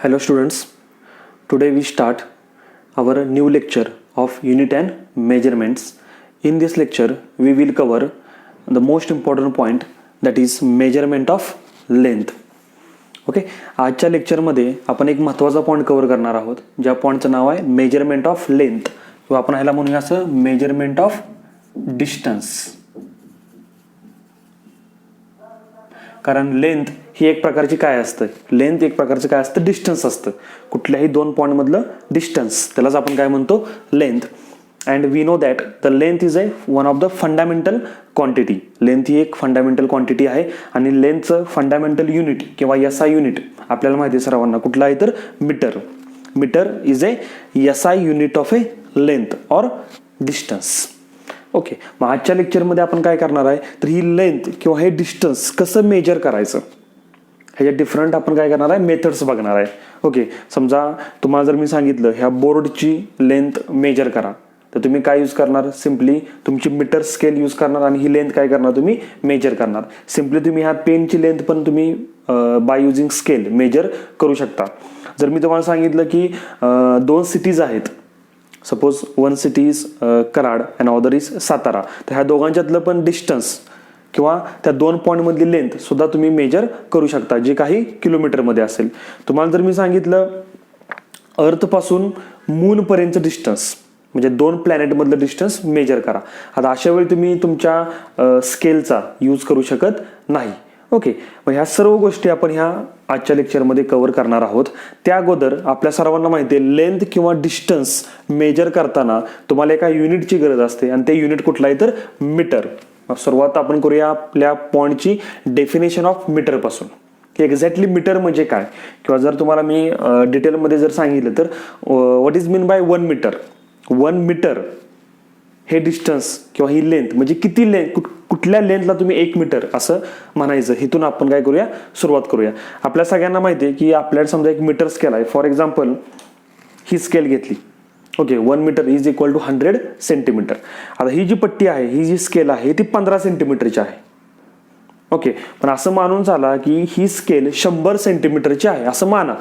Hello students, today we start our new lecture of unit and measurements. In this lecture we will cover the most important point, that is measurement of length. Okay, आजच्या लेक्चरमध्ये आपण एक महत्त्वाचा point cover करणार आहोत, ज्या पॉईंटचं नाव आहे measurement of length, किंवा आपण ह्याला म्हणूया असं मेजरमेंट ऑफ डिस्टन्स. कारण लेंथ ही एक प्रकारची काय असतं, लेंथ एक प्रकारचं काय असतं, डिस्टन्स असतं. कुठल्याही दोन पॉईंट मधलं डिस्टन्स, त्यालाच आपण काय म्हणतो, length. And we know that the length is one of the fundamental quantity. Length ही एक फंडामेंटल क्वांटिटी आहे आणि लेंथचं फंडामेंटल युनिट किंवा एसआय युनिट आपल्याला माहिती आहे सर्वांना, कुठला आहे तर metre. Metre is SI unit of a length or distance. Okay, मग आजच्या लेक्चरमध्ये आपण काय करणार आहे तर ही लेंथ किंवा हे डिस्टन्स कसं मेजर करायचं, ह्याच्या डिफरंट आपण काय करणार आहे, मेथड्स बघणार आहे. ओके, समजा तुम्हाला जर मी सांगितलं ह्या बोर्डची लेंथ मेजर करा, तर तुम्ही काय यूज करणार, सिम्पली तुमची मीटर स्केल यूज करणार आणि ही लेंथ काय करणार, तुम्ही मेजर करणार. सिम्पली तुम्ही ह्या पेनची लेंथ पण तुम्ही बाय युजिंग स्केल मेजर करू शकता. जर मी तुम्हाला सांगितलं की दोन सिटीज आहेत, suppose one city is Karad and other is Satara, तर ह्या दोघांच्यातलं पण डिस्टन्स किंवा त्या दोन पॉईंटमधली लेंथ सुद्धा तुम्ही मेजर करू शकता, जे काही किलोमीटरमध्ये असेल. तुम्हाला जर मी सांगितलं अर्थपासून मूनपर्यंतचं डिस्टन्स, म्हणजे दोन प्लॅनेटमधलं डिस्टन्स मेजर करा, आता अशा वेळी तुम्ही तुमच्या स्केलचा यूज करू शकत नाही. ओके, मग ह्या सर्व गोष्टी आपण ह्या आजच्या लेक्चरमध्ये कव्हर करणार आहोत. त्या अगोदर आपल्या सर्वांना माहिती आहे, लेंथ किंवा डिस्टन्स मेजर करताना तुम्हाला एका युनिटची गरज असते आणि ते युनिट कुठलं आहे तर मीटर. सुरुवात आपण करूया आपल्या पॉईंटची डेफिनेशन ऑफ मीटर पासून, की एक्झॅक्टली मीटर म्हणजे काय, किंवा जर तुम्हाला मी डिटेलमध्ये जर सांगितलं तर what is mean by 1 metre. 1 metre हे डिस्टन्स किंवा ही लेंथ म्हणजे किती लेंथ, कुठल्या लेंथला तुम्ही 1 मीटर असं म्हणायचं. इथून आपण काय करूया, सुरुवात करूया. आपल्या सगळ्यांना माहिती आहे की आपल्याला समजा एक मीटर स्केल आहे. फॉर एक्झाम्पल ही स्केल घेतली, okay, 1 metre is equal to 100 centimetre. आता ही जी पट्टी आहे, ही जी स्केल आहे ती 15 सेंटीमीटरची आहे. ओके, पण असं मानून चाला की ही स्केल 100 सेंटीमीटरची आहे असं माना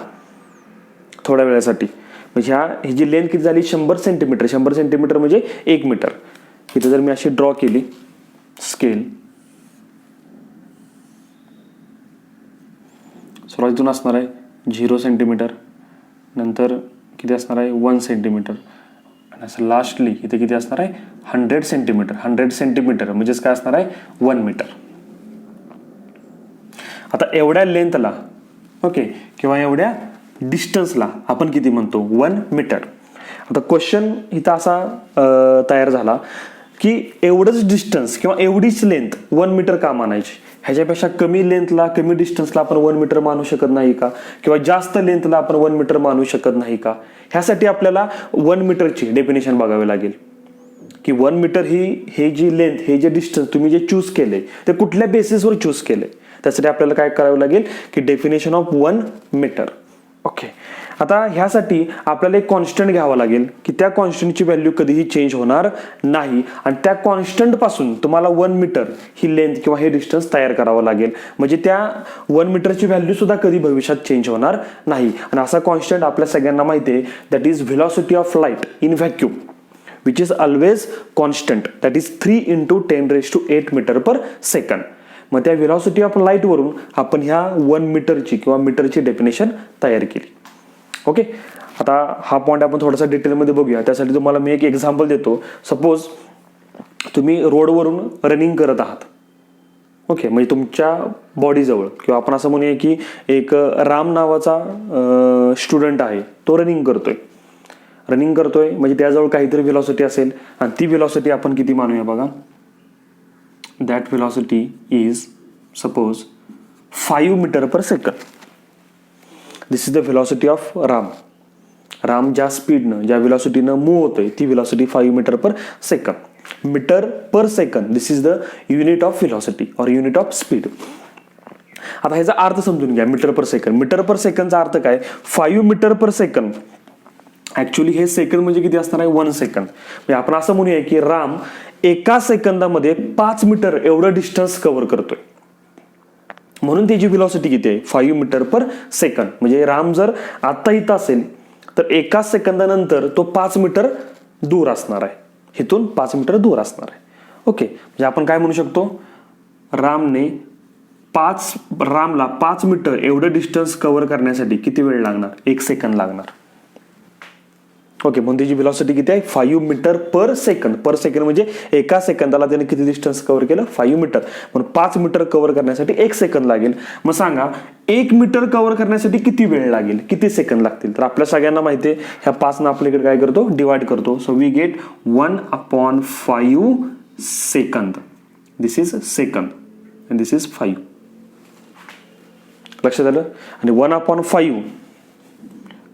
थोड्या वेळासाठी. म्हणजे ही जी लेंथ किती झाली, 100 सेंटीमीटर. 100 सेंटीमीटर म्हणजे 1 मीटर. इथे जर मी अशी ड्रॉ केली स्केल, सुरुवातीतून असणार आहे 0 सेंटीमीटर, नंतर किती असणार आहे 1 सेंटीमीटर, आणि असं लास्टली इथे किती असणार आहे 100 सेंटीमीटर. 100 सेंटीमीटर म्हणजेच काय असणार आहे 1 मीटर. आता एवढ्या लेंथला, ओके, किंवा एवढ्या डिस्टन्सला आपण किती म्हणतो, 1 मीटर. आता क्वेश्चन इथं असा तयार झाला की एवढंच डिस्टन्स किंवा एवढीच लेंथ 1 मीटर का मानायची, ह्याच्यापेक्षा कमी लेंथला, कमी डिस्टन्सला आपण 1 मीटर मानू शकत नाही का, किंवा जास्त लेंथला आपण 1 मीटर मानू शकत नाही का. ह्यासाठी आपल्याला 1 मीटरची डेफिनेशन बघावी लागेल की 1 मीटर हे जी लेंथ, हे जे डिस्टन्स तुम्ही जे चूज केले ते कुठल्या बेसिसवर चूज केले. त्यासाठी आपल्याला काय करावं लागेल की डेफिनेशन ऑफ 1 मीटर. ओके, आता ह्यासाठी आपल्याला एक कॉन्स्टंट घ्यावा लागेल की त्या कॉन्स्टंटची व्हॅल्यू कधीही चेंज होणार नाही, आणि त्या कॉन्स्टंट पासून तुम्हाला 1 मीटर ही लेंथ किंवा हे डिस्टन्स तयार करावं लागेल. म्हणजे त्या 1 मीटरची व्हॅल्यू सुद्धा कधी भविष्यात चेंज होणार नाही. आणि असा कॉन्स्टंट आपल्या सगळ्यांना माहिती आहे, that is velocity of light in vacuum, which is always constant, that is 3 × 10⁸ metre per second. मग त्या व्हेलॉसिटी ऑफ लाईट वरून आपण ह्या 1 मीटरची किंवा मीटरची डेफिनेशन तयार केली. ओके, आता हा पॉईंट आपण थोडासा डिटेलमध्ये बघूया. त्यासाठी तुम्हाला मी एक एक्झाम्पल देतो. सपोज तुम्ही रोडवरून रनिंग करत आहात, ओके, म्हणजे तुमच्या बॉडीजवळ, किंवा आपण असं म्हणूया की एक राम नावाचा स्टुडंट आहे, तो रनिंग करतोय म्हणजे त्याजवळ काहीतरी व्हेलॉसिटी असेल, आणि ती व्हेलॉसिटी आपण किती मानूया बघा. That velocity is suppose 5 metre per second. This is the velocity of Ram ज्या स्पीडनं, ज्या व्हेलॉसिटीनं मूव्ह होतोय ती velocity 5 metre per second. Metre per second, this is the unit of velocity or unit of speed. आता ह्याचा अर्थ समजून घ्या. Metre per second, metre per सेकंडचा अर्थ काय, 5 मीटर पर सेकंड. ऍक्च्युली हे सेकंड म्हणजे किती असणार आहे, 1 सेकंड. म्हणजे आपण असं म्हणूया की राम एका सेकंदामध्ये 5 मीटर एवढं डिस्टन्स कव्हर करतोय. म्हणून त्याची व्हेलॉसिटी किती आहे 5 मीटर पर सेकंद. म्हणजे राम जर आता इथं असेल तर एका सेकंदानंतर तो 5 मीटर दूर असणार आहे, इथून 5 मीटर दूर असणार आहे. ओके, म्हणजे आपण काय म्हणू शकतो, रामला 5 मीटर एवढं डिस्टन्स कव्हर करण्यासाठी किती वेळ लागणार, 1 सेकंद लागणार. ओके, म्हणून त्याची व्हेलॉसिटी किती आहे 5 मीटर पर सेकंद. पर सेकंड म्हणजे एका सेकंदाला त्याने किती डिस्टन्स कव्हर केलं 5 मीटर. म्हणून 5 मीटर कव्हर करण्यासाठी 1 सेकंद लागेल. मग सांगा 1 मीटर कव्हर करण्यासाठी किती वेळ लागेल, किती सेकंद लागतील. तर आपल्या सगळ्यांना माहिती आहे ह्या 5 ना आपल्याकडे काय करतो, डिवाइड करतो. So we get 1/5 second. This is second and this is 5. लक्षात आलं. आणि 1/5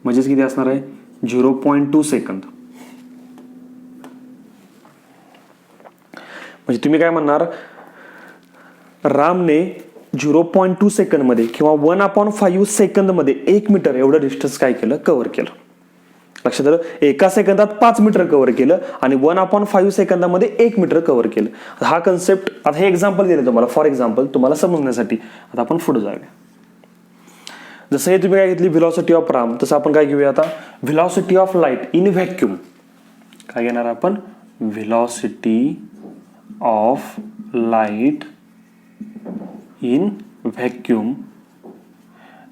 म्हणजेच किती असणार आहे 0.2 सेकंद. म्हणजे तुम्ही काय म्हणणार, रामने 0.2 सेकंद मध्ये किंवा 1/5 सेकंद मध्ये 1 मीटर एवढं डिस्टन्स काय केलं, कव्हर केलं. लक्षात आलं. एका सेकंदात 5 मीटर कव्हर केलं आणि 1/5 सेकंदामध्ये 1 मीटर कव्हर केलं. हा कन्सेप्ट, आता हे एक्झाम्पल दिलं तुम्हाला फॉर एक्झाम्पल तुम्हाला समजण्यासाठी. आता आपण पुढे जाऊया. जसं हे तुम्ही काय घेतली व्हेलॉसिटी ऑफ राम, तसं आपण काय घेऊया आता velocity of light in vacuum. काय घेणार आपण, velocity of light in vacuum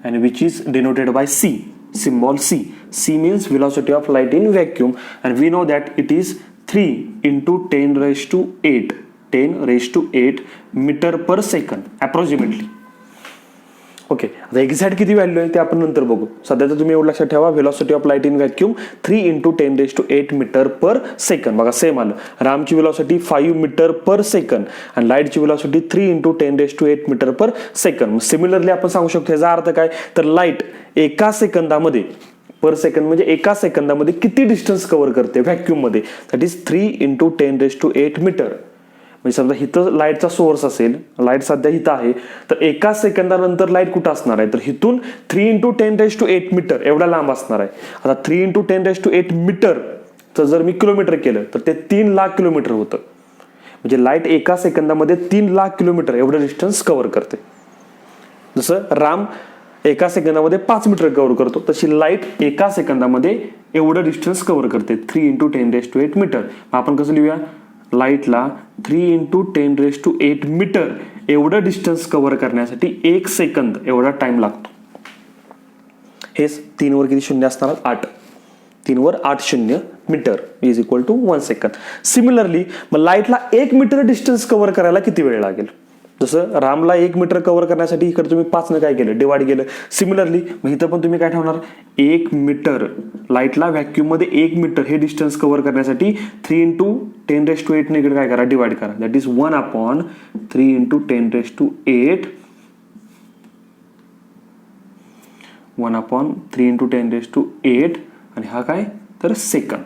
and which is denoted by C, symbol C. C means velocity of light in vacuum and we know that it is 3 into 10 raised to 8 meter per second approximately. Okay, आता exact किती value आहे ते आपण नंतर बघू. सध्या तर तुम्ही एवढं लक्षात ठेवा, velocity of light in vacuum 3 into 10 raised to 8 metre per second. बघा सेम आलं. रामची व्हेलॉसिटी 5 मीटर पर सेकंड आणि लाईटची velocity 3 into 10 raised to 8 metre per second. Similarly आपण सांगू शकतो याचा अर्थ काय, तर लाईट एका सेकंदामध्ये, पर सेकंड म्हणजे एका सेकंदामध्ये किती डिस्टन्स कव्हर करते व्हॅक्यूम मध्ये, that is 3 into 10 raised to 8 metre. म्हणजे समजा इथं लाईटचा सोर्स असेल, लाईट सध्या इथं आहे, तर एका सेकंदानंतर लाईट कुठं असणार आहे, तर इथून 3 into 10 raised to 8 मीटर एवढा लांब असणार आहे. आता 3 into 10 raised to 8 मीटर तर जर मी किलोमीटर केलं तर ते 3 लाख किलोमीटर होतं. म्हणजे लाईट एका सेकंदामध्ये 3 लाख किलोमीटर एवढं डिस्टन्स कव्हर करते. जसं राम एका सेकंदामध्ये 5 मीटर कव्हर करतो, तशी लाईट एका सेकंदामध्ये एवढं डिस्टन्स कव्हर करते 3 into 10 raised to 8 मीटर. आपण कसं लिहूया, लाईटला 3 into 10 raised to 8 मीटर एवढं डिस्टन्स कव्हर करण्यासाठी 1 सेकंद एवढा टाइम लागतो. हेच 3 वर किती शून्य असणार, 8. 3 वर 8 शून्य metre is equal to 1 second. Similarly मग लाईटला 1 मीटर डिस्टन्स कव्हर करायला किती वेळ लागेल. जसं रामला 1 मीटर कव्हर करण्यासाठी इकडे तुम्ही 5 ने काय केलं, डिवाइड केलं. सिमिलरली मग इथं पण तुम्ही काय ठेवणार, 1 मीटर लाईटला व्हॅक्यूम मध्ये 1 मीटर हे डिस्टन्स कव्हर करण्यासाठी 3 into 10 raised to 8 ने इकडे काय करा, डिवाइड करा. That is 1/3 into 10 raised to 8 1/3 into 10 raised to 8 आणि हा काय तर सेकंद.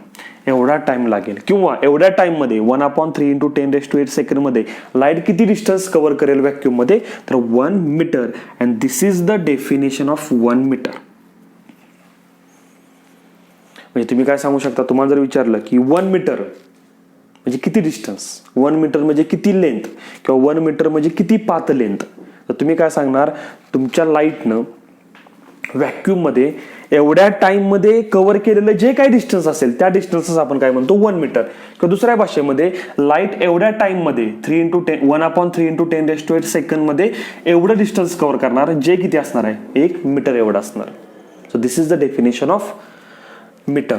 एवढा टाइम लागेल. किंवा एवढ्या टाइम मध्ये 1/3 into 10 raised to 8 सेकंड मध्ये लाईट किती डिस्टन्स कव्हर करेल व्हॅक्यूम मध्ये, तर 1 metre. And this is the definition of 1 metre. म्हणजे तुम्ही काय सांगू शकता, तुम्हाला जर विचारलं की 1 मीटर म्हणजे किती डिस्टन्स, 1 मीटर म्हणजे किती लेंथ, किंवा 1 मीटर म्हणजे किती पाथ लेंथ, तर तुम्ही काय सांगणार, तुमच्या लाईटनं व्हॅक्यूम मध्ये एवढ्या टाइम मध्ये कव्हर केलेलं जे काही डिस्टन्स असेल त्या डिस्टन्स आपण काय म्हणतो 1 मीटर. किंवा दुसऱ्या भाषेमध्ये लाईट एवढ्या टाइम मध्ये 1/3 into 10 raised to 8 सेकंड मध्ये एवढं डिस्टन्स कव्हर करणार जे किती असणार आहे, 1 मीटर एवढं असणार. So this is the definition of metre.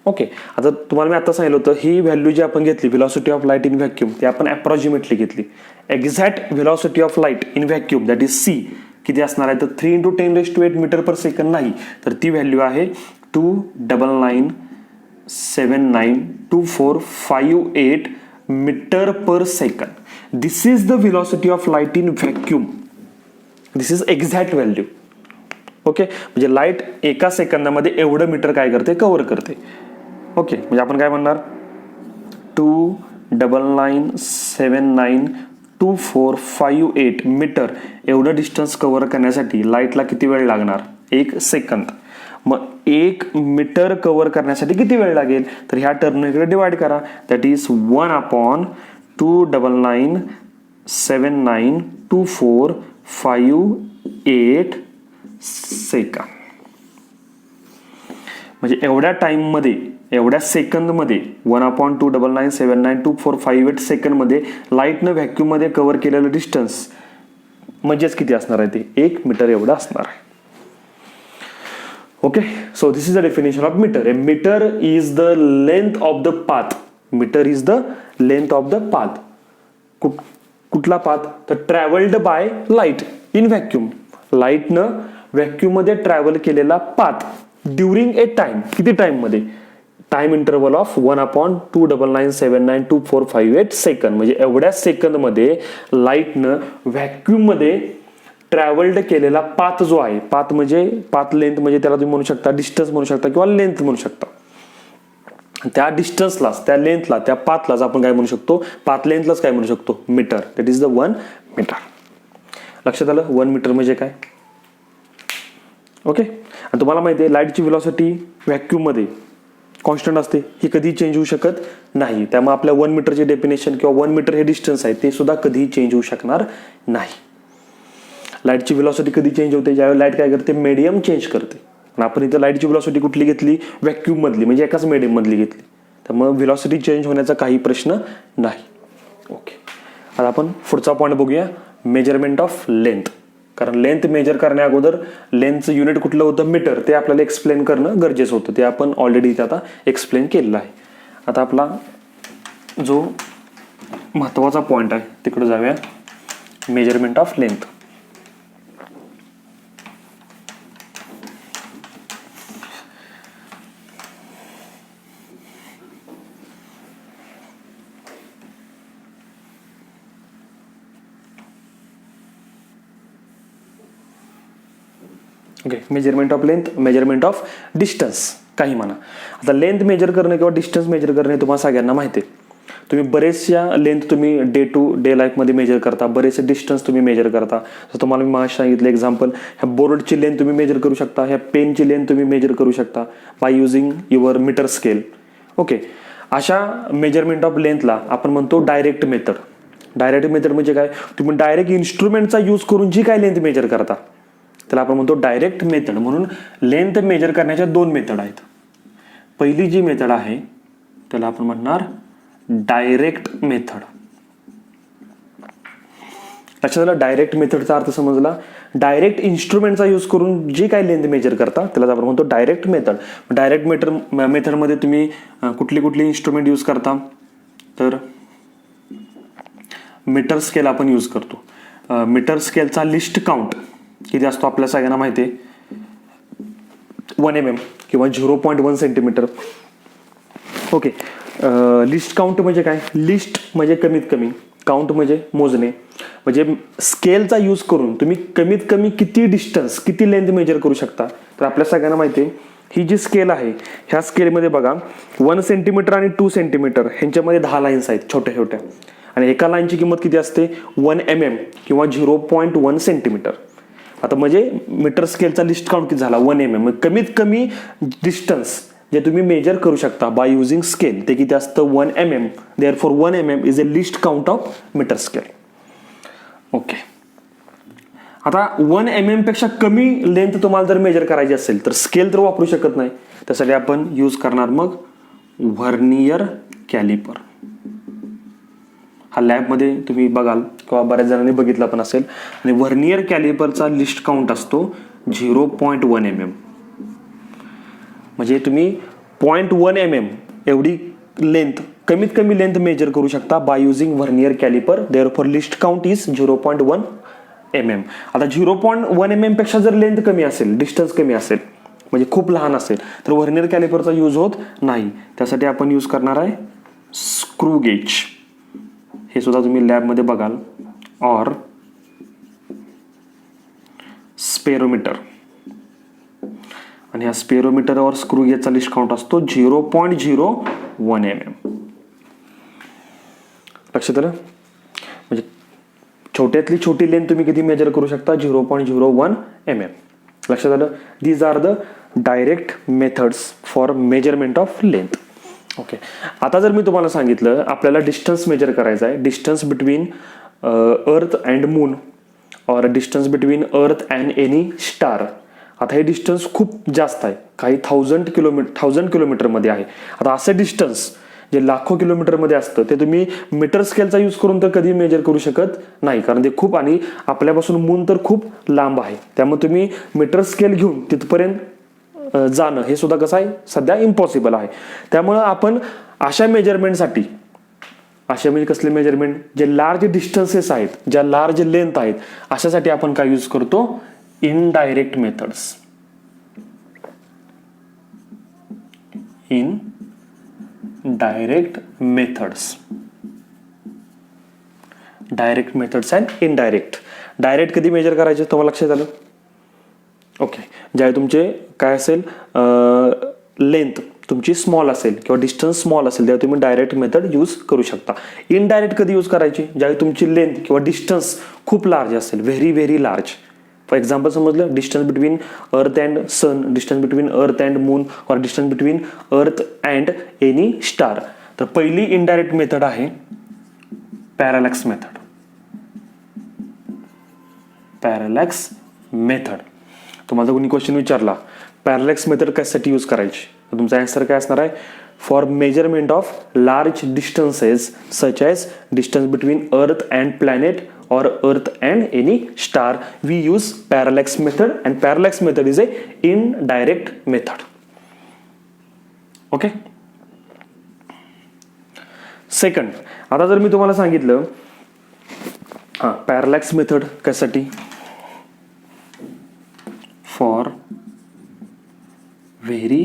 Okay, आता तुम्हाला मी आता सांगितलं होतं ही व्हॅल्यू जी आपण घेतली velocity of light in vacuum ती आपण अप्रॉक्सिमेटली घेतली. Exact velocity of light in vacuum that is C किती असणार आहे, तर 3 into 10 raised to 8 metre per second नाही, तर ती व्हॅल्यू आहे 299792458 metre per second. This is the velocity of light in vacuum. This is exact value. Okay, म्हणजे light एका सेकंदामध्ये एवढं मीटर काय करते, कव्हर करते. ओके, म्हणजे आपण काय म्हणणार 299792458 मीटर एवढं डिस्टन्स कव्हर करण्यासाठी लाईटला किती वेळ लागणार, 1 सेकंद. मग 1 मीटर कव्हर करण्यासाठी किती वेळ लागेल, तर ह्या टर्म इकडे डिवाइड करा. That is 1/2997924 2.58 second. म्हणजे एवढ्या टाईममध्ये, एवढ्या सेकंदमध्ये 1/299792458 सेकंदमध्ये लाईटनं व्हॅक्यूममध्ये कव्हर केलेलं डिस्टन्स म्हणजेच किती असणार आहे ते 1 मीटर एवढं असणार आहे. Okay, so this is the definition of metre. A metre is the length of the path. Metre is the length of the path. कुठला पाथ? तर travelled by light in vacuum. लाईटनं व्हॅक्यूममध्ये ट्रॅव्हल केलेला path during a time. किती time मध्ये? Time interval of 1/299792458 second. म्हणजे एवढ्या सेकंदमध्ये लाईटनं व्हॅक्यूममध्ये ट्रॅव्हल्ड केलेला पाथ जो आहे, पाथ म्हणजे पाथ लेंथ म्हणजे त्याला तुम्ही म्हणू शकता डिस्टन्स म्हणू शकता किंवा लेंथ म्हणू शकता. त्या डिस्टन्सलाच, त्या लेंथला, त्या पाथलाच आपण काय म्हणू शकतो? पाथ लेंथलाच काय म्हणू शकतो? Metre. That is the 1 metre. लक्षात आलं? 1 मीटर म्हणजे काय? ओके. आणि तुम्हाला माहिती आहे लाईटची व्हेलॉसिटी व्हॅक्यूममध्ये कॉन्स्टंट असते, ही कधीही चेंज होऊ शकत नाही. त्यामुळे आपल्या 1 मीटरचे डेफिनेशन किंवा 1 मीटर हे डिस्टन्स आहे ते सुद्धा कधीही चेंज होऊ शकणार नाही. लाईटची व्हेलॉसिटी कधी चेंज होते? ज्यावेळी लाईट काय करते? मीडियम चेंज करते. आणि आपण इथं लाईटची व्हेलॉसिटी कुठली घेतली? व्हॅक्यूम मधली, म्हणजे एकाच मीडियम मधली घेतली. त्यामुळे व्हेलॉसिटी चेंज होण्याचा काही प्रश्न नाही. ओके, आता आपण पुढचा पॉईंट बघूया, मेजरमेंट ऑफ लेंथ. कारण लेंथ मेजर करण्या अगोदर लेंथचं युनिट कुठलं होतं? मीटर. ते आपल्याला एक्सप्लेन करणं गरजेचं होतं. ते आपण ऑलरेडी इथे आता एक्सप्लेन केलेलं आहे. आता आपला जो महत्त्वाचा पॉईंट आहे तिकडे जाऊया, measurement of length. Okay, measurement of length, measurement of distance काही म्हणा. आता लेंथ मेजर करणं किंवा डिस्टन्स मेजर करणे तुम्हाला सगळ्यांना माहिती आहे. तुम्ही बरेचशा लेंथ तुम्ही डे टू डे लाईफमध्ये मेजर करता, बरेचसे डिस्टन्स तुम्ही मेजर करता. तर तुम्हाला मी मागे सांगितलं एक्झाम्पल, ह्या बोर्डची लेंथ तुम्ही मेजर करू शकता, ह्या पेनची लेंथ तुम्ही मेजर करू शकता by using your metre scale. Okay, अशा मेजरमेंट ऑफ लेंथला आपण म्हणतो डायरेक्ट मेथड. डायरेक्ट मेथड म्हणजे काय? तुम्ही डायरेक्ट इन्स्ट्रुमेंटचा यूज करून जी काय लेंथ मेजर करता त्याला आपण म्हणतो डायरेक्ट मेथड. म्हणून लेंथ मेजर करण्याच्या 2 मेथड आहेत. पहिली जी मेथड आहे त्याला आपण म्हणणार डायरेक्ट मेथड. लक्षात आलं? डायरेक्ट मेथडचा अर्थ समजला. डायरेक्ट इन्स्ट्रुमेंटचा यूज करून जी काय लेंथ मेजर करता त्याला आपण म्हणतो डायरेक्ट मेथड. डायरेक्ट मेथडमध्ये तुम्ही कुठली कुठली इन्स्ट्रुमेंट यूज करता? तर मीटर स्केल आपण यूज करतो. मीटर स्केलचा लिस्ट काउंट किती असतो आपल्याला सगळ्यांना माहिती आहे? 1 mm किंवा 0.1 सेंटीमीटर. ओके, लिस्ट काउंट म्हणजे काय? लिस्ट म्हणजे कमीत कमी, काउंट म्हणजे मोजणे. म्हणजे स्केलचा यूज करून तुम्ही कमीत कमी किती डिस्टन्स, किती लेंथ मेजर करू शकता. तर आपल्या सगळ्यांना माहिती आहे ही जी स्केल आहे, ह्या स्केलमध्ये बघा 1 सेंटीमीटर आणि 2 सेंटीमीटर ह्यांच्यामध्ये 10 लाईन्स आहेत छोट्या छोट्या. आणि एका लाईनची किंमत किती असते? 1 mm किंवा 0.1 सेंटीमीटर. आता म्हणजे मीटर स्केलचा लिस्ट काउंट किती झाला? 1 mm. कमीत कमी डिस्टन्स जे तुम्ही मेजर करू शकता बाय युझिंग स्केल ते किती असतं? 1 mm. Therefore 1 mm is a least count of metre scale. Okay, आता 1 mm पेक्षा कमी लेंथ तुम्हाला जर मेजर करायची असेल तर स्केल तर वापरू शकत नाही. त्यासाठी आपण यूज करणार मग व्हर्नियर कॅलिपर. हा लॅबमध्ये तुम्ही बघाल किंवा बऱ्याच जणांनी बघितला पण असेल. आणि व्हर्नियर कॅलिपरचा लिस्ट काउंट असतो 0.1 mm. म्हणजे तुम्ही 0.1 mm एवढी लेंथ, कमीत कमी लेंथ मेजर करू शकता by using vernier calliper. Therefore list count is 0.1 mm. आता 0.1 mm पेक्षा जर लेंथ कमी असेल, डिस्टन्स कमी असेल, म्हणजे खूप लहान असेल तर व्हर्नियर कॅलिपरचा यूज होत नाही. त्यासाठी आपण यूज करणार आहे स्क्रू गेज. हे सुद्धा तुम्ही लॅबमध्ये बघाल. और स्पेरोमीटर. आणि ह्या स्पेरोमीटर और स्क्रू गेजचा लिस्ट काउंट असतो 0.01 mm. लक्षात आलं? म्हणजे छोट्यातली छोटी लेंथ तुम्ही किती मेजर करू शकता? 0.01 mm. लक्षात आलं? These are the direct methods for measurement of length. Okay, आता जर मी तुम्हाला सांगितलं आपल्याला डिस्टन्स मेजर करायचा आहे, distance between earth and moon और distance between earth and any star. आता हे डिस्टन्स खूप जास्त आहे, काही 1000 किलोमीटरमध्ये आहे. आता असं डिस्टन्स जे लाखो किलोमीटरमध्ये असतं ते तुम्ही मीटर स्केलचा यूज करून तर कधी मेजर करू शकत नाही, कारण ते खूप, आणि आपल्यापासून मून तर खूप लांब आहे. त्यामुळे तुम्ही मीटर स्केल घेऊन तिथपर्यंत जाणं हे सुद्धा कसं आहे सध्या इम्पॉसिबल आहे. त्यामुळं आपण अशा मेजरमेंटसाठी, अशा म्हणजे कसले मेजरमेंट, जे लार्ज डिस्टन्सेस आहेत, ज्या लार्ज लेंथ आहेत, अशासाठी आपण काय यूज करतो, indirect methods. Direct methods and indirect. Direct कधी मेजर करायचे तुम्हाला लक्षात आलं? ओके, ज्यावेळी तुमचे काय असेल, लेंथ तुमची स्मॉल असेल किंवा डिस्टन्स स्मॉल असेल त्यावेळी तुम्ही डायरेक्ट मेथड यूज करू शकता. इनडायरेक्ट कधी यूज करायची, ज्यावेळी तुमची लेंथ किंवा डिस्टन्स खूप लार्ज असेल, very very large. For example समजलं, distance between earth and sun, distance between earth and moon, और distance between earth and any star. तर पहिली इनडायरेक्ट मेथड आहे पॅरालॅक्स मेथड. Parallax method. तुम्हाला कोणी क्वेश्चन विचारला पॅरालॅक्स मेथड कशासाठी यूज करायची, तर तुमचा आन्सर काय असणार आहे, for measurement of large distances such as distance between earth and planet or earth and any star, we use parallax method, and parallax method is a indirect method. Okay. Second, आता जर मी तुम्हाला सांगितलं parallax method कशासाठी, for very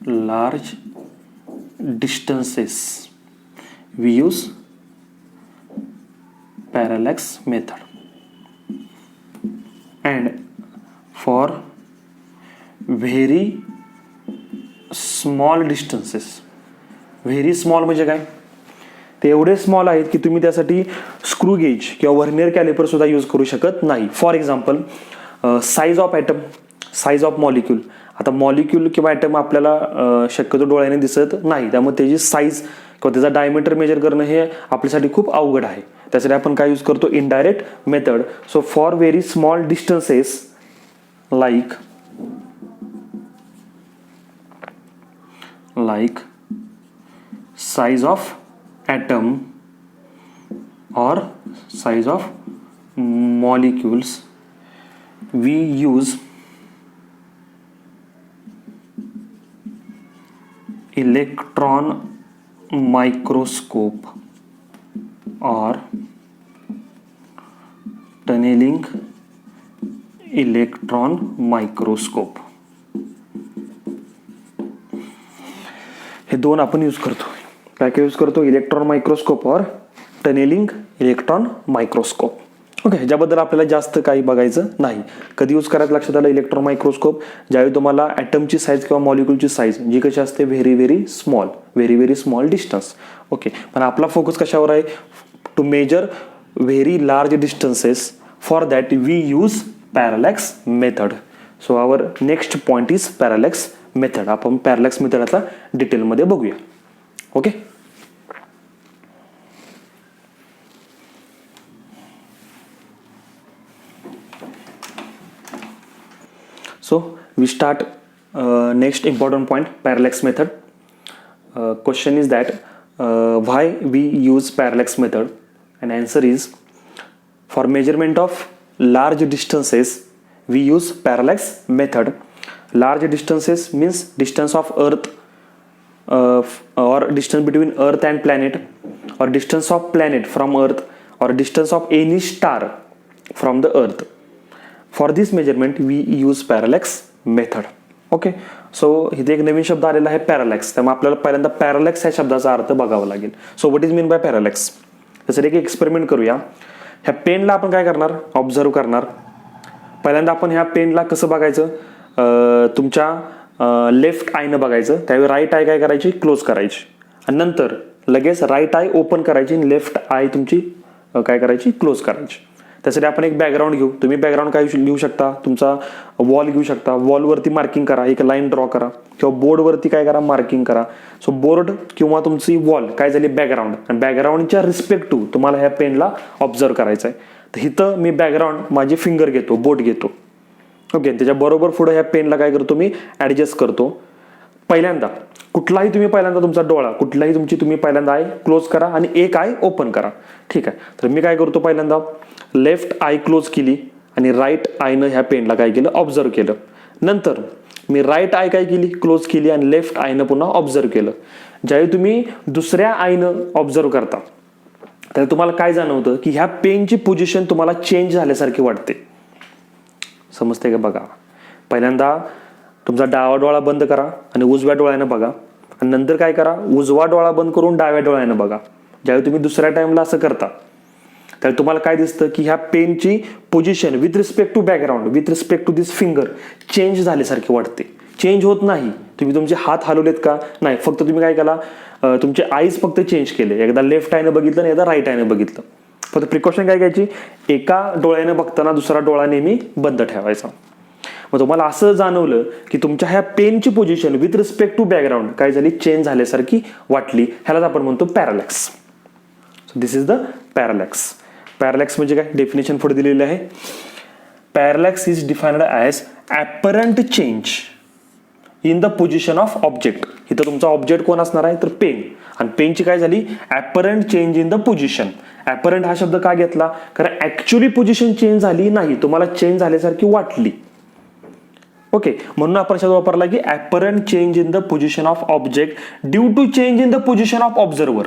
large distances we use parallax method, and for very small distances, very small म्हणजे काय, ते एवढे स्मॉल आहेत की तुम्ही त्यासाठी स्क्रू गेज किंवा व्हर्नियर कॅलिपर सुद्धा यूज करू शकत नाही. For example size of atom, size of molecule. आता मॉलिक्यूल किंवा ॲटम आपल्याला शक्यतो डोळ्याने दिसत नाही, त्यामुळे त्याची साईज किंवा त्याचा डायमीटर मेजर करणं हे आपल्यासाठी खूप अवघड आहे. त्यासाठी आपण काय यूज करतो, indirect method. So for very small distances like size of atom और size of molecules we use electron microscope और टनेलिंग इलेक्ट्रॉन माइक्रोस्कोप. हे दोन आपण यूज करतो. काय काय यूज करतो, इलेक्ट्रॉन माइक्रोस्कोप और टनेलिंग इलेक्ट्रॉन माइक्रोस्कोप. ओके, ह्याच्याबद्दल आपल्याला जास्त काही बघायचं नाही. कधी यूज करायचं लक्षात आलं, इलेक्ट्रॉन माइक्रोस्कोप ज्यावेळी तुम्हाला ॲटमची साईज किंवा मॉलिक्यूलची साईज जी कशी असते, very very small distance. Okay, पण आपला फोकस कशावर आहे, to measure very large distances. For that we use parallax method. So our next point is parallax method. आपण पॅरालॅक्स मेथड आता डिटेलमध्ये बघूया. Okay, so we start next important point, parallax method. Question is that why we use parallax method, and answer is for measurement of large distances we use parallax method. Large distances means distance of earth or distance between earth and planet, or distance of planet from earth, or distance of any star from the earth. For this measurement we use parallax method. Okay, so इथे एक नवीन शब्द आलेला आहे parallax. त्यामुळे आपल्याला पहिल्यांदा parallax ह्या शब्दाचा अर्थ बघावा लागेल. So what is mean bye parallax. त्यासाठी एक एक्सपेरिमेंट करूया. ह्या पेनला आपण काय करणार, ऑब्झर्व करणार. पहिल्यांदा आपण ह्या पेनला कसं बघायचं, तुमच्या लेफ्ट आयनं बघायचं. त्यावेळी राईट आय काय करायची, क्लोज करायची, आणि नंतर लगेच राईट आय ओपन करायची आणि लेफ्ट आय तुमची काय करायची, क्लोज करायची. त्यासाठी आपण एक बॅकग्राऊंड घेऊ. तुम्ही बॅकग्राऊंड काय घेऊ शकता, तुमचा वॉल घेऊ शकता. वॉलवरती मार्किंग करा, एक लाईन ड्रॉ करा, किंवा बोर्डवरती काय करा, मार्किंग करा. सो बोर्ड किंवा तुमची वॉल काय झाली, बॅकग्राऊंड. आणि बॅकग्राऊंडच्या रिस्पेक्टिव्ह तुम्हाला ह्या पेनला ऑब्झर्व करायचं आहे. तर इथं मी बॅकग्राऊंड माझी फिंगर घेतो, बोट घेतो. ओके, त्याच्याबरोबर पुढे ह्या पेनला काय करतो मी ॲडजस्ट करतो. पहिल्यांदा कुठलाही तुम्ही पहिल्यांदा तुमचा डोळा कुठलाही तुम्ही पहिल्यांदा आय क्लोज करा आणि एक आय ओपन करा. ठीक आहे, तर मी काय करतो पहिल्यांदा लेफ्ट आय क्लोज केली आणि राईट आयनं ह्या पेनला काय केलं ऑब्झर्व केलं. नंतर मी राईट आय काय केली क्लोज केली आणि लेफ्ट आयनं पुन्हा ऑब्झर्व केलं. ज्यावेळी तुम्ही दुसऱ्या आयनं ऑब्झर्व करता तर तुम्हाला काय जाणवतं की ह्या पेनची पोझिशन तुम्हाला चेंज झाल्यासारखी वाटते. समजते का बघा. पहिल्यांदा तुमचा डावा डोळा बंद करा आणि उजव्या डोळ्यानं बघा आणि नंतर काय करा उजवा डोळा बंद करून डाव्या डोळ्यानं बघा. ज्यावेळी तुम्ही दुसऱ्या टाइमला असं करता त्यावेळी तुम्हाला काय दिसतं की ह्या पेनची position with respect to background with respect to this finger change झाल्यासारखी वाटते. चेंज होत नाही. तुम्ही तुमचे हात हलवलेत का नाही, फक्त तुम्ही काय केला तुमचे आईज फक्त चेंज केले. एकदा लेफ्ट आयनं बघितलं आणि एकदा राईट आयनं बघितलं. फक्त प्रिकॉशन काय घ्यायची, एका डोळ्यानं बघताना दुसरा डोळा नेहमी बंद ठेवायचा. मग तुम्हाला असं जाणवलं की तुमच्या ह्या पेनची position with respect to background काय झाली चेंज झाल्यासारखी वाटली. ह्यालाच आपण म्हणतो parallax. So this is the parallax. Parallax म्हणजे काय डेफिनेशन पुढे दिलेलं आहे. Parallax is defined as apparent change in the position of object. इथं तुमचा ऑब्जेक्ट कोण असणार आहे तर पेन, आणि पेनची काय झाली apparent change in the position. Apparent हा शब्द का घेतला कारण ॲक्च्युअली पोझिशन चेंज झाली नाही, तुम्हाला चेंज झाल्यासारखी वाटली. ओके, म्हणून आपण शब्द वापरला की apparent change in the position of object due to change in the position of observer.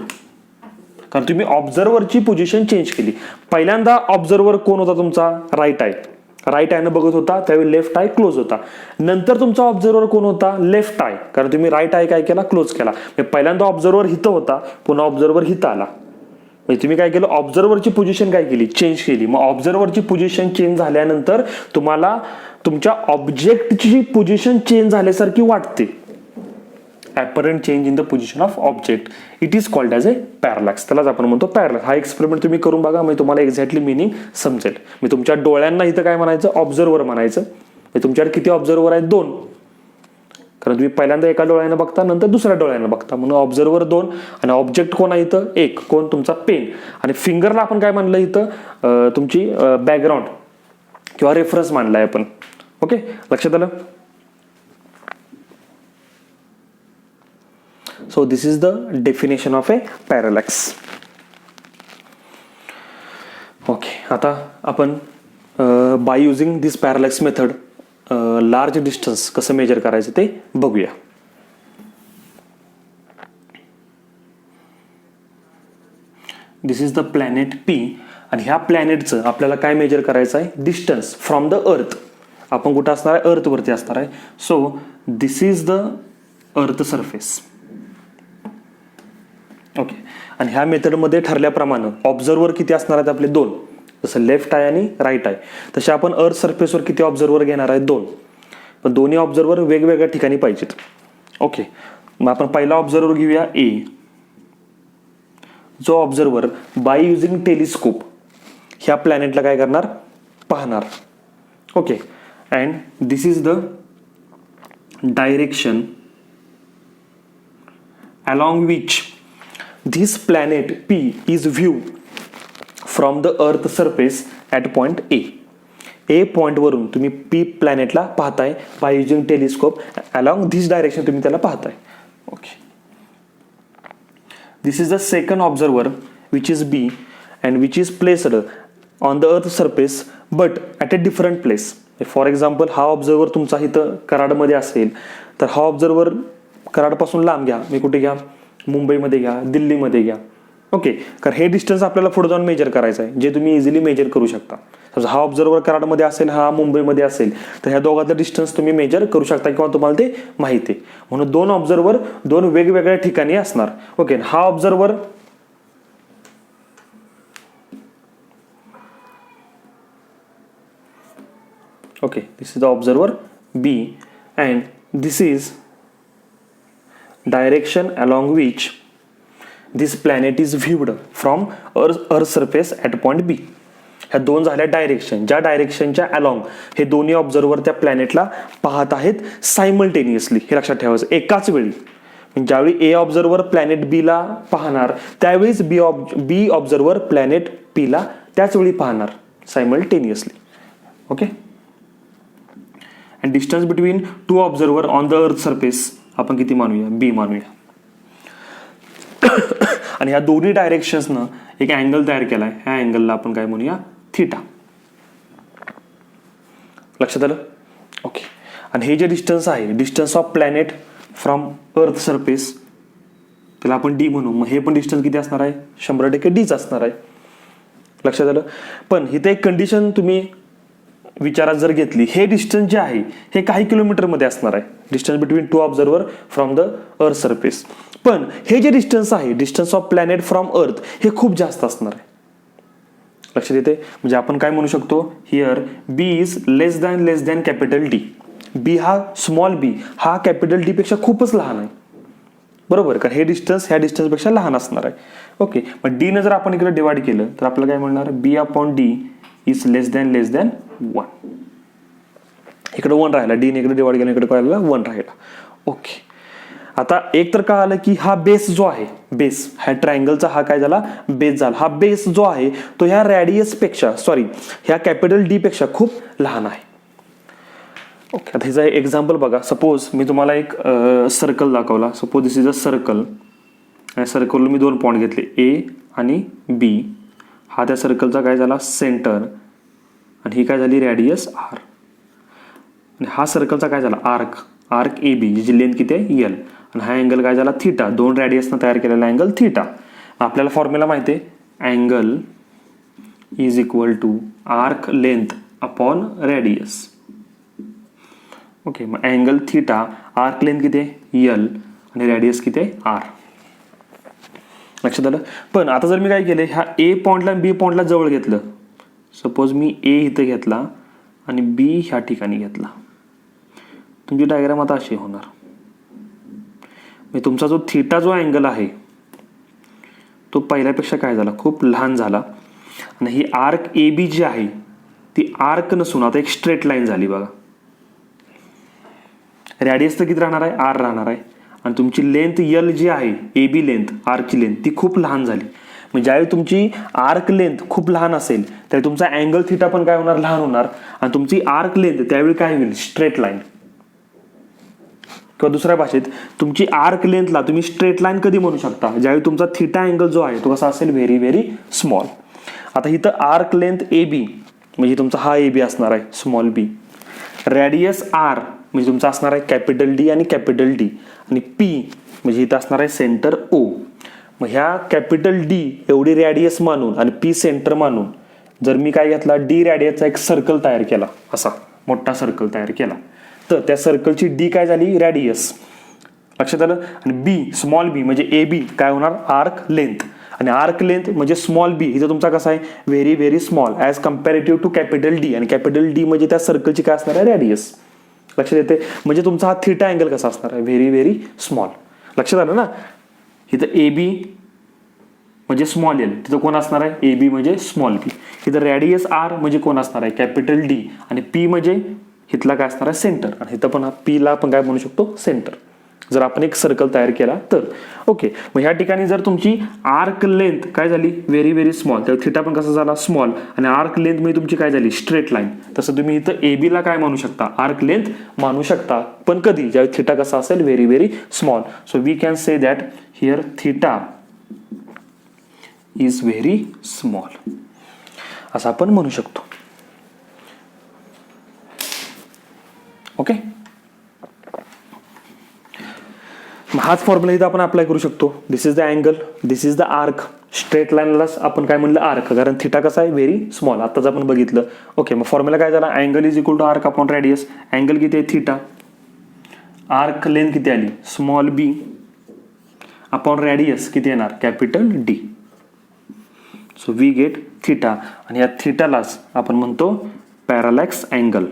कारण तुम्ही ऑब्झर्वरची पोझिशन चेंज केली. पहिल्यांदा ऑब्झर्वर कोण होता तुमचा राईट आय, राईट आयनं बघत होता त्यावेळी लेफ्ट आय क्लोज होता. नंतर तुमचा ऑब्झर्वर कोण होता लेफ्ट आय, कारण तुम्ही राईट आय काय केला क्लोज केला. पहिल्यांदा ऑब्झर्वर हिथं होता पुन्हा ऑब्झर्वर हिथं आला. म्हणजे तुम्ही काय केलं ऑब्झर्वरची पोझिशन काय केली चेंज केली. मग ऑब्झर्वरची पोझिशन चेंज झाल्यानंतर तुम्हाला तुमच्या ऑब्जेक्टची पोझिशन चेंज झाल्यासारखी वाटते. Apparent change in the position of object it is called as A parallax. त्यालाच आपण म्हणतो पॅरालॅक्स. हा एक्सपेरिमेंट तुम्ही करून बघा म्हणजे तुम्हाला एक्झॅक्टली मिनिंग समजेल. मी तुमच्या डोळ्यांना इथं काय म्हणायचं ऑब्झर्वर म्हणायचं. तुमच्याकडे किती ऑब्झर्वर आहेत 2, कारण तुम्ही पहिल्यांदा एका डोळ्यानं बघता नंतर दुसऱ्या डोळ्यानं बघता म्हणून ऑब्झर्वर 2 आणि ऑब्जेक्ट कोण आहे इथं 1, कोण तुमचा पेन. आणि फिंगरला आपण काय मानलं इथं तुमची बॅकग्राऊंड किंवा रेफरन्स मानलाय आपण. ओके, लक्षात आलं. So this is the definition of a parallax. Okay, आता आपण by using this parallax method large distance कसं मेजर करायचं ते बघूया. This is the planet P आणि ह्या प्लॅनेटचं आपल्याला काय मेजर करायचं आहे डिस्टन्स फ्रॉम द अर्थ. आपण कुठं असणार आहे अर्थवरती असणार आहे. So this is the earth surface. Okay, आणि ह्या मेथडमध्ये ठरल्याप्रमाणे ऑब्झर्वर किती असणार आहेत आपले 2, जसं लेफ्ट आय आणि राईट आय. तसे आपण अर्थ सरफेसवर किती ऑब्झर्वर घेणार आहे 2, पण दोन्ही ऑब्झर्वर वेगवेगळ्या ठिकाणी पाहिजेत. ओके, मग आपण पहिला ऑब्झर्वर घेऊया ए. जो ऑब्झर्वर बाय युझिंग टेलिस्कोप ह्या प्लॅनेटला काय करणार पाहणार. Okay, and this is the direction along which this planet P is viewed from the earth surface at point A. A point वरून तुम्ही P प्लॅनेटला पाहताय by using telescope along this direction तुम्ही त्याला पाहताय. Okay, this is the second observer which is B and which is placed on the earth surface but at a different place. For example हा observer तुमचा इथं कराडमध्ये असेल तर हा observer कराडपासून लांब घ्या. मी कुठे घ्या मुंबईमध्ये घ्या, दिल्लीमध्ये घ्या. ओके, कारण हे डिस्टन्स आपल्याला पुढे जाऊन मेजर करायचं आहे जे तुम्ही इझिली मेजर करू शकता. समजा हा ऑब्झर्वर कराडमध्ये असेल हा मुंबईमध्ये असेल तर ह्या दोघांचं डिस्टन्स तुम्ही मेजर करू शकता किंवा तुम्हाला ते माहिती आहे. म्हणून 2 ऑब्झर्वर 2 वेगवेगळ्या ठिकाणी असणार. ओके, हा observer okay, this is the observer B and this is direction along which this planet is viewed from earth surface at point B. ह्या 2 झाल्या डायरेक्शन. ज्या डायरेक्शनच्या अलॉंग हे दोन्ही ऑब्झर्वर त्या प्लॅनेटला पाहत आहेत सायमल्टेनियसली. हे लक्षात ठेवायचं एकाच वेळी. ज्यावेळी ए ऑब्झर्वर प्लॅनेट बी ला पाहणार त्यावेळीच बी ऑब्झर्वर प्लॅनेट पी ला त्याच वेळी पाहणार. Simultaneously. Okay. And distance between two observer on the earth surface आपण किती मानूया, बी मानूया. आणि ह्या दोन्ही डायरेक्शन्सनं एक अँगल तयार केलाय, ह्या अँगलला आपण काय म्हणूया, थिटा. लक्षात आलं. ओके. आणि हे जे डिस्टन्स आहे, distance of planet from earth surface, त्याला आपण डी म्हणू. मग हे पण डिस्टन्स किती असणार आहे, 100% डीच असणार आहे. लक्षात आलं. पण इथे एक कंडिशन तुम्ही विचारात जर घेतली, हे डिस्टन्स जे आहे हे काही किलोमीटरमध्ये असणार आहे, distance between two observer from the earth surface. पण हे जे डिस्टन्स आहे, डिस्टन्स ऑफ प्लॅनेट फ्रॉम अर्थ, हे खूप जास्त असणार आहे. लक्षात येते. म्हणजे आपण काय म्हणू शकतो, here b is less than capital D. B हा स्मॉल बी हा कॅपिटल डी पेक्षा खूपच लहान आहे, बरोबर. कारण हे डिस्टन्स ह्या डिस्टन्सपेक्षा लहान असणार आहे. ओके. मग डी न जर आपण इकडे डिवाइड केलं तर आपल्याला काय म्हणणार, b upon D is less than 1. इकडे 1 राहिला, डी ने इकडे डिवाइड केलं, इकडे काय राहिला, 1 राहिला. ओके. आता एक तर काय आलं की हा बेस जो आहे, बेस ह्या ट्रायंगलचा हा काय झाला, बेस झाला. हा बेस जो आहे तो ह्या रॅडियस पेक्षा, सॉरी ह्या कॅपिटल डी पेक्षा खूप लहान आहे. ओके. आता ह्याचा एक्झाम्पल बघा. सपोज मी तुम्हाला एक सर्कल दाखवला. Suppose this is a circle. आणि सर्कलला मी 2 पॉईंट घेतले, ए आणि बी. हा त्या सर्कलचा काय झाला, सेंटर. आणि ही काय झाली, रॅडियस आर. आणि हा सर्कलचा काय झाला, arc A B, G length किती आहे, एल. आणि हा अँगल काय झाला, थिटा. 2 रॅडियसनं तयार केलेला अँगल थिटा. आपल्याला फॉर्म्युला माहिती आहे, angle is equal to arc length upon radius. Okay. मग अँगल थिटा, आर्क लेंथ किती आहे, एल, आणि रॅडियस किती आहे, आर. लक्षात आलं. पण आता जर मी काय केलं, ह्या ए पॉईंटला बी पॉईंटला जवळ घेतलं. सपोज मी ए इथं घेतला आणि बी ह्या ठिकाणी घेतला, तुमची डायग्राम आता अशी होणार. म्हणजे तुमचा जो थिटा जो अँगल आहे तो पहिल्यापेक्षा काय झाला, खूप लहान झाला. आणि ही आर्क ए बी जी आहे ती आर्क नसून आता एक स्ट्रेट लाईन झाली बघा. रॅडियस तर किती राहणार आहे, आर राहणार आहे. आणि तुमची लेंथ यल जी आहे, ए बी लेंथ, आर्कची लेंथ, ती खूप लहान झाली. म्हणजे ज्यावेळी तुमची आर्क लेंथ खूप लहान असेल त्यावेळी तुमचा अँगल थिटा पण काय होणार, लहान होणार. आणि तुमची आर्क लेंथ त्यावेळी काय होईल, स्ट्रेट लाईन. किंवा दुसऱ्या भाषेत तुमची आर्क लेंथला तुम्ही स्ट्रेट लाईन कधी म्हणू शकता, ज्यावेळी तुमचा थिटा अँगल जो आहे तो कसा असेल, व्हेरी व्हेरी स्मॉल. आता इथं आर्क लेंथ ए बी म्हणजे तुमचा हा ए बी असणार आहे, स्मॉल बी. रॅडियस आर म्हणजे तुमचा असणार आहे कॅपिटल डी आणि कॅपिटल डी. आणि पी म्हणजे इथं असणार आहे सेंटर ओ. मग ह्या कॅपिटल डी एवढी रॅडियस मानून आणि पी सेंटर मानून जर मी काय घेतला, डी रॅडियसचा एक सर्कल तयार केला, असा मोठा सर्कल तयार केला, तर त्या सर्कलची डी काय झाली, रॅडियस. लक्षात आलं. आणि बी स्मॉल बी म्हणजे ए बी काय होणार, आर्क लेंथ. आणि आर्क लेंथ म्हणजे स्मॉल बी इथं तुमचा कसा आहे, very very small as comparative to capital D. आणि कॅपिटल डी म्हणजे त्या सर्कलची काय असणार आहे, रॅडियस. लक्षात येते. म्हणजे तुमचा हा थिटा अँगल कसा असणार आहे, व्हेरी व्हेरी स्मॉल. लक्षात आलं ना. इथं ए बी म्हणजे स्मॉल एल, तिथं कोण असणार आहे, ए बी म्हणजे स्मॉल बी. इथं रॅडियस आर म्हणजे कोण असणार आहे, कॅपिटल डी. आणि पी म्हणजे इथला काय असणार आहे, सेंटर. आणि इथं पण पी ला आपण काय म्हणू शकतो, सेंटर. जर आपण एक सर्कल तयार केला तर. ओके. मग ह्या ठिकाणी जर तुमची आर्क लेंथ काय झाली, व्हेरी व्हेरी स्मॉल, तर थिटा पण कसा झाला, स्मॉल. आणि आर्क लेंथ म्हणजे तुमची काय झाली, स्ट्रेट लाईन. तसं तुम्ही इथं ए बी ला काय मानू शकता, आर्क लेंथ मानू शकता. पण कधी, ज्यावेळी थिटा कसा असेल, very very small. So we can say that here theta is very small, असं आपण म्हणू शकतो. ओके. हाच फॉर्म्युला इथं आपण अप्लाय करू शकतो. This is the angle, this is the arc. Straight लाईनलाच आपण काय म्हणलं, आर्क, कारण थिटा कसा आहे, व्हेरी स्मॉल. आताच आपण बघितलं. ओके. मग फॉर्म्युला काय झाला, angle is equal to arc upon radius. Angle किती आहे, थिटा. आर्क लेंथ किती आली, स्मॉल बी, अपॉन रॅडियस किती येणार, capital D. So we get theta. आणि या थिटालाच आपण म्हणतो पॅरालॅक्स अँगल.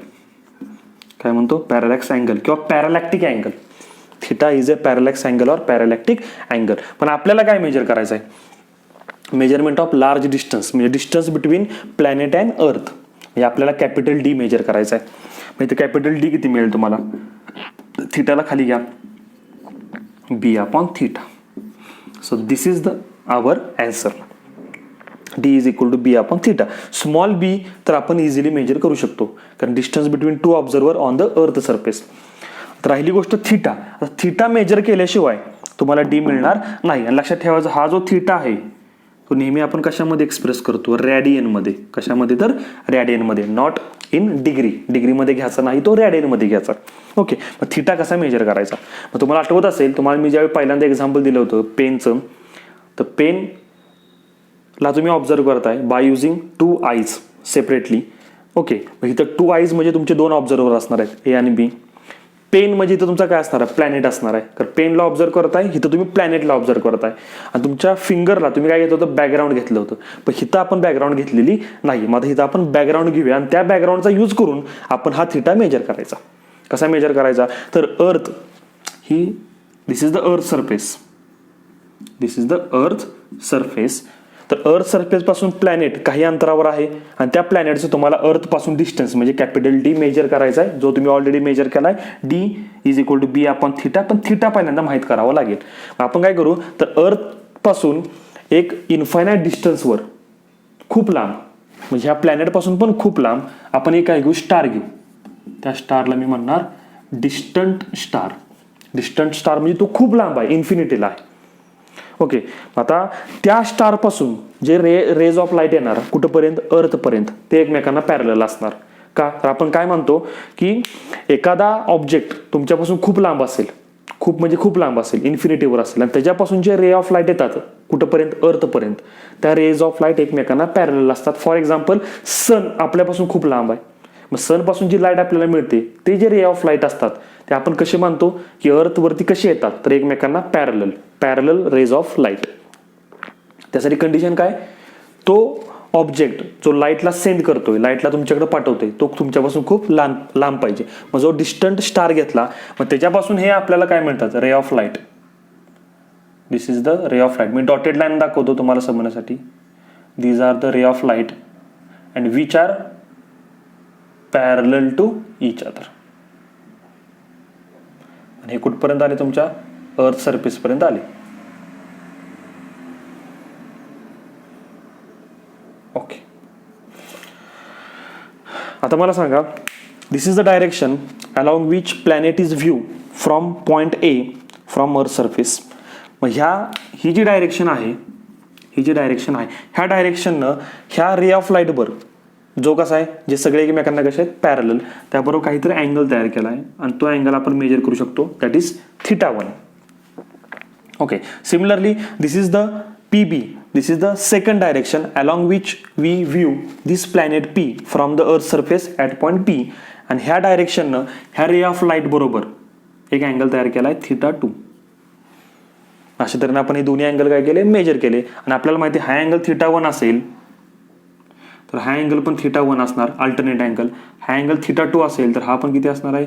काय म्हणतो, पॅरालॅक्स अँगल किंवा parallactic angle. Theta is a parallax angle और पॅरालॅक्टिक अँगल. पण आपल्याला काय मेजर करायचं आहे, मेजरमेंट ऑफ लार्ज डिस्टन्स, म्हणजे distance between planet and earth. म्हणजे आपल्याला कॅपिटल डी मेजर करायचं आहे. म्हणजे कॅपिटल डी किती मिळेल तुम्हाला, थिटाला खाली घ्या, b upon theta. So this is the our answer. D is equal to B upon theta. Small b तर आपण इझिली मेजर करू शकतो कारण distance between two observer on the earth surface. तर राहिली गोष्ट थिटा. थिटा मेजर केल्याशिवाय तुम्हाला डी मिळणार नाही. आणि लक्षात ठेवायचा हा जो थिटा आहे तो नेहमी आपण कशामध्ये एक्सप्रेस करतो, रॅडियनमध्ये. कशामध्ये तर रॅडियनमध्ये, नॉट इन डिग्री. डिग्रीमध्ये घ्यायचा नाही तो, रॅडियनमध्ये घ्यायचा. ओके, मग थिटा कसा मेजर करायचा. मग तुम्हाला आठवत असेल, तुम्हाला मी ज्यावेळी पहिल्यांदा एक्झाम्पल दिलं होतं पेनचं, तर पेनला तुम्ही ऑब्झर्व करताय by using 2 eyes separately. Okay, मग इथं 2 आईज म्हणजे तुमचे 2 ऑब्झर्वर असणार आहेत, ए आणि बी. पेन म्हणजे इथं तुमचा काय असणार आहे, प्लॅनेट असणार आहे. तर पेनला ऑब्झर्व करताय, इथं तुम्ही प्लॅनेटला ऑब्झर्व करताय. आणि तुमच्या फिंगरला तुम्ही काय घेतलं होतं, बॅकग्राऊंड घेतलं होतं. पण इथं आपण बॅकग्राऊंड घेतलेली नाही. मग इथं आपण बॅकग्राऊंड घेऊया आणि त्या बॅकग्राऊंडचा यूज करून आपण हा थिटा मेजर करायचा. कसा मेजर करायचा, तर अर्थ ही, this is the earth surface, this is the earth surface. तर अर्थ सरफेस पासून प्लॅनेट काही अंतरावर आहे आणि त्या प्लॅनेटचं तुम्हाला अर्थ पासून डिस्टन्स म्हणजे कॅपिटल डी मेजर करायचा आहे, जो तुम्ही ऑलरेडी मेजर केलाय. D is equal to B upon theta. पण थिटा पहिल्यांदा माहित करावं लागेल. आपण काय करू, तर अर्थ पासून एक इन्फायनाइट डिस्टन्सवर खूप लांब, म्हणजे ह्या प्लॅनेट पासून पण खूप लांब आपण एक काय घेऊ, स्टार घेऊ. त्या स्टारला मी म्हणणार डिस्टंट स्टार. डिस्टंट स्टार म्हणजे तो खूप लांब आहे, इन्फिनिटीला आहे. ओके, आता त्या स्टार पासून जे रेज ऑफ लाईट येणार कुठपर्यंत, अर्थपर्यंत, ते एकमेकांना पॅरलल असणार. का, तर आपण काय म्हणतो की एखादा ऑब्जेक्ट तुमच्यापासून खूप लांब असेल, खूप म्हणजे खूप लांब असेल, इन्फिनिटीवर असेल, आणि त्याच्यापासून जे रे ऑफ लाईट येतात कुठपर्यंत, अर्थपर्यंत, त्या रेज ऑफ लाईट एकमेकांना पॅरलल असतात. फॉर एक्झाम्पल सन आपल्यापासून खूप लांब आहे. मग सन पासून जी लाईट आपल्याला मिळते ते जे रे ऑफ लाईट असतात ते आपण कसे मानतो की अर्थवरती कसे येतात, तर एकमेकांना parallel, parallel rays of light. त्यासाठी कंडिशन काय, तो ऑब्जेक्ट जो लाईटला सेंड करतोय, लाईटला तुमच्याकडे पाठवतोय, तो तुमच्यापासून खूप लांब पाहिजे. मग जो डिस्टंट स्टार घेतला, मग त्याच्यापासून हे आपल्याला काय म्हणतात, ray of light. This is the ray of light. मी डॉटेड लाईन दाखवतो तुम्हाला समजण्यासाठी. These are the ray of light and which are parallel to each other. आणि हे कुठपर्यंत आले, तुमच्या अर्थ सरफेस पर्यंत आले. ओके, आता मला सांगा, this is the direction along which planet is view from point A from earth surface. मग ही जी डायरेक्शन आहे, ह्या डायरेक्शननं ह्या रे ऑफ लाईट बर, जो कसा आहे, जे सगळे एकमेकांना कसे आहेत, पॅरलल, त्याबरोबर काहीतरी अँगल तयार केला आहे आणि तो अँगल आपण मेजर करू शकतो, that is θ1. Okay, similarly this is the PB. This is the second direction along which we view this planet P from the Earth surface at point P. आणि ह्या डायरेक्शननं ह्या रे ऑफ लाईट बरोबर एक angle तयार केला आहे θ2. अशा तऱ्हेने आपण हे दोन्ही अँगल काय केले, मेजर केले. आणि आपल्याला माहिती आहे हा अँगल θ1 असेल तर हा अँगल पण θ1 असणार, अल्टरनेट अँगल. हा अँगल θ2 असेल तर हा पण किती असणार आहे,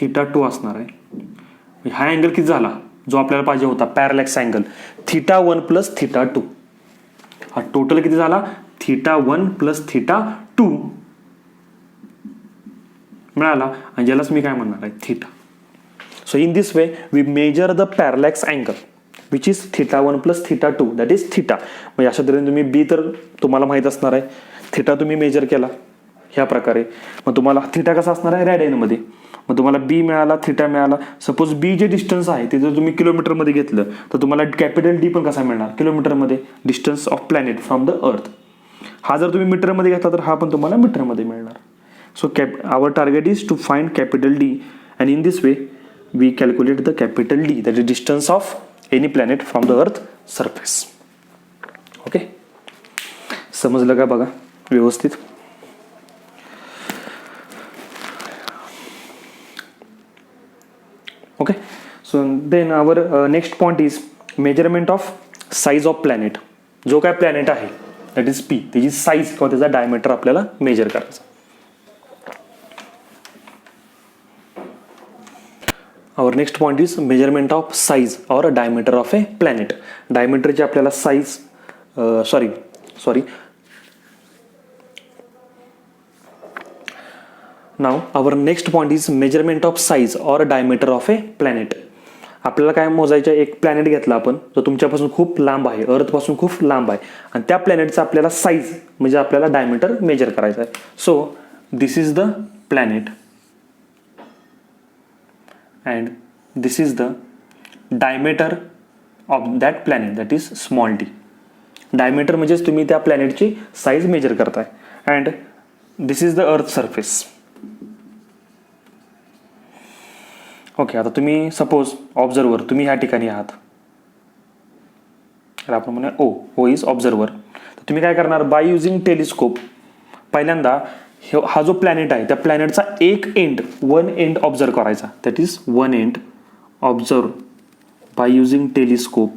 θ2 असणार आहे. हा अँगल किती झाला, जो आपल्याला पाहिजे होता, पॅरलॅक्स अँगल θ1 प्लस θ2. हा टोटल किती झाला, θ1 प्लस θ2 मिळाला. आणि ज्यालाच मी काय म्हणणार आहे, theta. So in this way we measure the parallax angle which is θ1 plus θ2 that is theta. म्हणजे अशा तऱ्हेने तुम्ही बी तर तुम्हाला माहित असणार आहे, थिटा तुम्ही मेजर केला ह्या प्रकारे. मग तुम्हाला थिटा कसा असणार आहे, रॅडियनमध्ये. मग तुम्हाला बी मिळाला, थिटा मिळाला. सपोज बी जे डिस्टन्स आहे ते जर तुम्ही किलोमीटरमध्ये घेतलं तर तुम्हाला कॅपिटल डी पण कसा मिळणार, किलोमीटरमध्ये, distance of planet from the अर्थ. हा जर तुम्ही मीटरमध्ये घेतला तर हा पण तुम्हाला मीटरमध्ये मिळणार. So our target is to find capital D and in this way we calculate the capital D that is distance of any planet from the earth surface. Okay, समजलं का बघा व्यवस्थित. Okay, so then our next point is measurement of size of planet. जो काय planet आहे that is P, त्याची size किंवा त्याचा डायमीटर आपल्याला मेजर करायचा. Our next point is measurement of size और डायमीटर ऑफ ए प्लॅनेट. डायमीटरची आपल्याला size sorry Now our next point is measurement of size or diameter of a planet. आपल्याला काय मोजायचं, एक प्लॅनेट घेतला आपण जो तुमच्यापासून खूप लांब आहे, अर्थपासून खूप लांब आहे, आणि त्या प्लॅनेटचा आपल्याला साईज म्हणजे आपल्याला डायमीटर मेजर करायचा आहे. So this is the planet and this is the diameter of that planet, that is small D. Diameter म्हणजेच तुम्ही त्या प्लॅनेटची साईज मेजर करताय. And this is the earth surface. Okay, आता तुम्ही सपोज ऑब्झर्वर, तुम्ही ह्या ठिकाणी आहात, तर आपण म्हणूया ओ इज ऑब्झर्वर. तर तुम्ही काय करणार, बाय युझिंग टेलिस्कोप पहिल्यांदा हा जो प्लॅनेट आहे त्या प्लॅनेटचा वन एंड ऑब्झर्व करायचा, that is one end observe by using telescope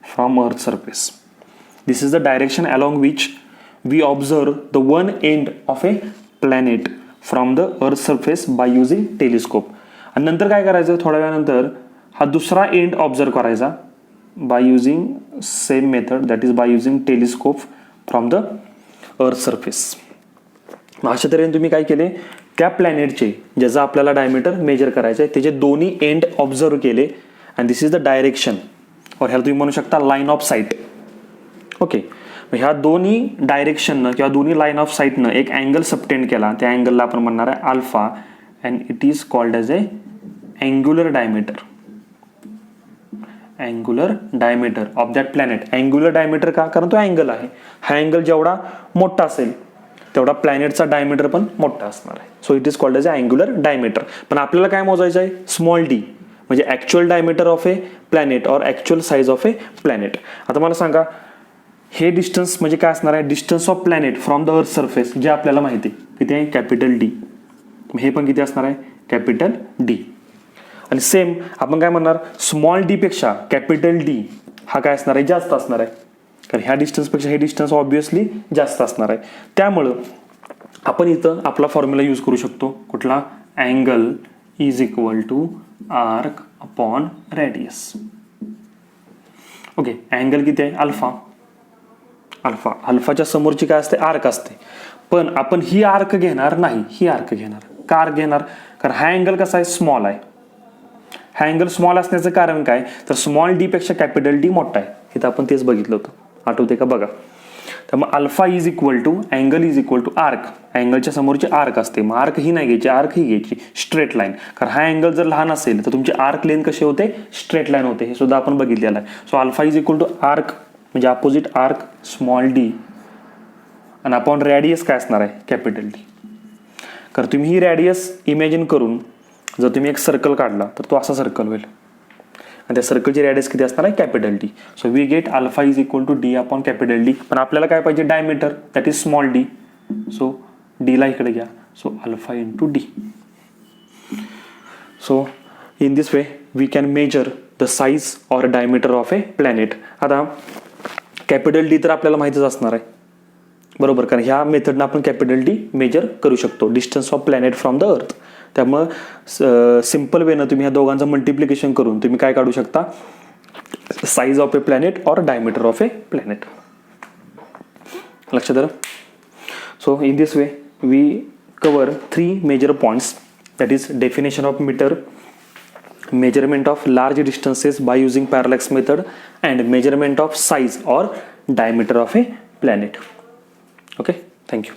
from earth surface. This is the direction along which we observe the one end of a planet from the earth surface by using telescope. आणि नंतर काय करायचं, थोड्या वेळानंतर हा दुसरा end observe करायचा by using same method, that is by using telescope from the earth surface. अशा तऱ्हेने तुम्ही काय केले, त्या प्लॅनेटचे ज्याचा आपल्याला डायमीटर मेजर करायचं आहे त्याचे दोन्ही एंड ऑब्झर्व केले. And this is the direction, और ह्याला तुम्ही म्हणू शकता लाईन ऑफ साईट. ओके, ह्या दोन्ही डायरेक्शननं किंवा दोन्ही लाईन ऑफ साईटनं एक अँगल सबटेंड केला, त्या अँगलला आपण म्हणणार आहे alpha, and it is called as a angular diameter. Angular diameter of that planet. Angular diameter का, कारण तो अँगल आहे. हा अँगल जेवढा मोठा असेल तेवढा प्लॅनेटचा डायमीटर पण मोठा असणार आहे. So it is called as a angular diameter. पण आपल्याला काय मोजायचं आहे, स्मॉल डी, म्हणजे actual diameter of a planet और actual size of a planet. आता मला सांगा, हे डिस्टन्स म्हणजे काय असणार आहे, distance of planet from the earth surface, जे आपल्याला माहिती आहे किती आहे, कॅपिटल डी. हे पण किती असणार आहे, कॅपिटल डी. आणि सेम आपण काय म्हणणार, स्मॉल डी पेक्षा कॅपिटल डी हा काय असणार आहे, जास्त असणार आहे, कारण ह्या डिस्टन्सपेक्षा हे डिस्टन्स ऑब्विसली जास्त असणार आहे. त्यामुळं आपण इथं आपला फॉर्म्युला यूज करू शकतो, कुठला, angle is equal to arc upon radius. Okay, angle किती आहे, अल्फा. अल्फाच्या समोरची काय असते, आर्क असते. पण आपण ही आर्क घेणार नाही, ही आर्क घेणार. का आर्क घेणार, कारण हा अँगल कसा आहे, स्मॉल आहे. हा अँगल स्मॉल असण्याचं कारण काय, तर स्मॉल डी पेक्षा कॅपिटल डी मोठा आहे. इथं आपण तेच बघितलं होतं, आठवते का बघा. तर मग alpha is equal to angle is equal to arc. अँगलच्या समोरची आर्क असते, मग आर्क ही नाही घ्यायची, आर्क ही घ्यायची, स्ट्रेट लाईन. कारण हा अँगल जर लहान असेल तर तुमची आर्क लेंथ कशी होते, स्ट्रेट लाईन होते. हे सुद्धा आपण बघितलेलं आहे. So alpha is equal to arc म्हणजे अपोजिट आर्क स्मॉल डी, आणि अपॉन रॅडियस काय असणार आहे, कॅपिटल डी. कारण तुम्ही ही रॅडियस इमॅजिन करून जर तुम्ही एक सर्कल काढला तर तो असा सर्कल होईल, आणि त्या सर्कलची रॅडियस किती असणार आहे, capital D. So we get alpha is equal to D upon capital D. पण आपल्याला काय पाहिजे, diameter, that is small D. So डीला इकडे घ्या, so alpha into D. So in this way we can measure the size or diameter of a planet. आता capital D तर आपल्याला माहितीच असणार आहे, बरोबर, कारण ह्या मेथडनं आपण कॅपिटल डी मेजर करू शकतो, distance of planet from the अर्थ. त्यामुळं सिम्पल वेनं तुम्ही ह्या दोघांचं मल्टिप्लिकेशन करून तुम्ही काय काढू शकता, साईज ऑफ ए प्लॅनेट और डायमीटर ऑफ ए प्लॅनेट. लक्षात आलं. So in this way we cover 3 major points, that is definition of metre, measurement of large distances by using parallax method, and measurement of size or diameter of a planet. Okay, thank you.